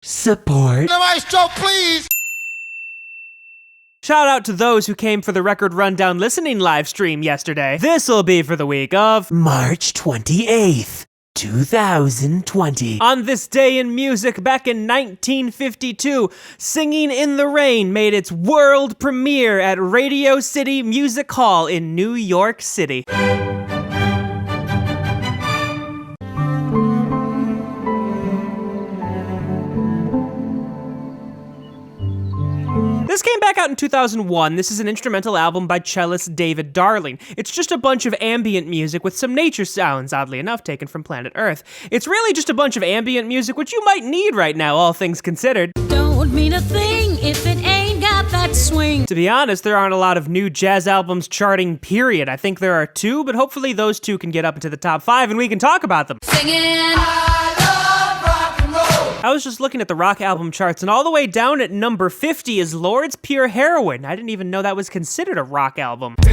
support. The maestro, please! Shout out to those who came for the Record Rundown listening live stream yesterday. This'll be for the week of March 28th. 2020. On this day in music, back in 1952, Singing in the Rain made its world premiere at Radio City Music Hall in New York City. This came back out in 2001. This is an instrumental album by cellist David Darling. It's just a bunch of ambient music with some nature sounds, oddly enough, taken from planet Earth. It's really just a bunch of ambient music, which you might need right now, all things considered. Don't mean a thing if it ain't got that swing. To be honest, there aren't a lot of new jazz albums charting, period. I think there are 2, but hopefully those 2 can get up into the top 5 and we can talk about them. Singing. I was just looking at the rock album charts, and all the way down at number 50 is Lord's Pure Heroin. I didn't even know that was considered a rock album. Type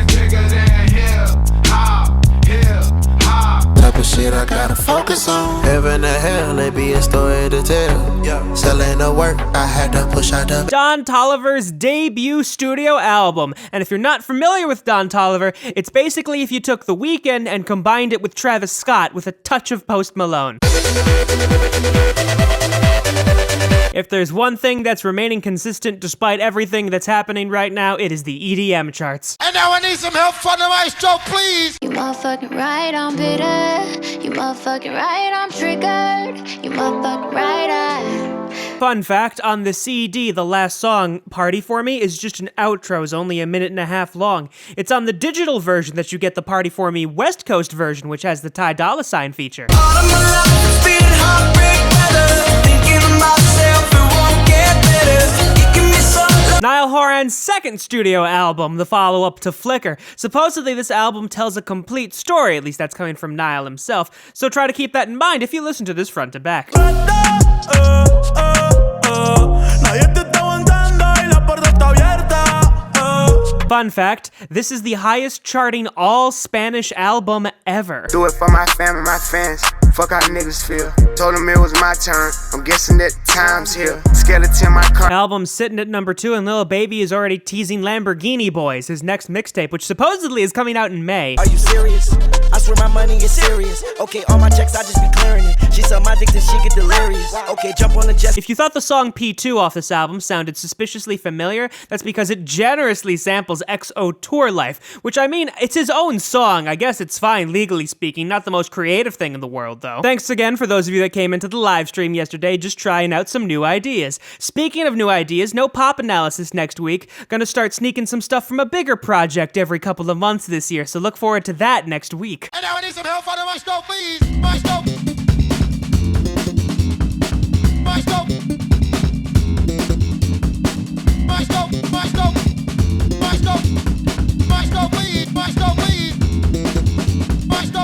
of shit I gotta focus on. Heaven and hell, it be a story to tell. Yeah. Selling the work, I had to push out the... Don Toliver's debut studio album. And if you're not familiar with Don Toliver, it's basically if you took The Weeknd and combined it with Travis Scott with a touch of Post Malone. If there's one thing that's remaining consistent despite everything that's happening right now, it is the EDM charts. And now I need some help from the maestro, please! You motherfucking right, I'm bitter. You motherfucking right, I'm triggered. You motherfucking right, Fun fact, on the CD, the last song, Party For Me, is just an outro. It's only 1.5 minutes long. It's on the digital version that you get the Party For Me West Coast version, which has the Ty Dolla $ign feature. All of my life has been heartbreak weather. Thinking of myself, it won't get better. Give me some... Niall Horan's second studio album, the follow-up to Flicker. Supposedly this album tells a complete story, at least that's coming from Niall himself, so try to keep that in mind if you listen to this front to back. Fun fact, this is the highest charting all-Spanish album ever. Do it for my family, my fans. Fuck how niggas feel. Told them it was my turn. I'm guessing that time's here. Skeleton my car. Album's sitting at number 2, and Lil Baby is already teasing Lamborghini Boys, his next mixtape, which supposedly is coming out in May. Are you serious? I swear my money is serious. Okay, all my checks, I just be clearing it. She suck my dick till she get delirious. Okay, jump on the jet. If you thought the song P2 off this album sounded suspiciously familiar, that's because it generously samples XO Tour Life, which, I mean, it's his own song. I guess it's fine, legally speaking. Not the most creative thing in the world, though. Thanks again for those of you that came into the live stream yesterday, just trying out some new ideas. Speaking of new ideas, no pop analysis next week. Gonna start sneaking some stuff from a bigger project every couple of months this year, so look forward to that next week. And now I need some help from the maestro, please! Maestro!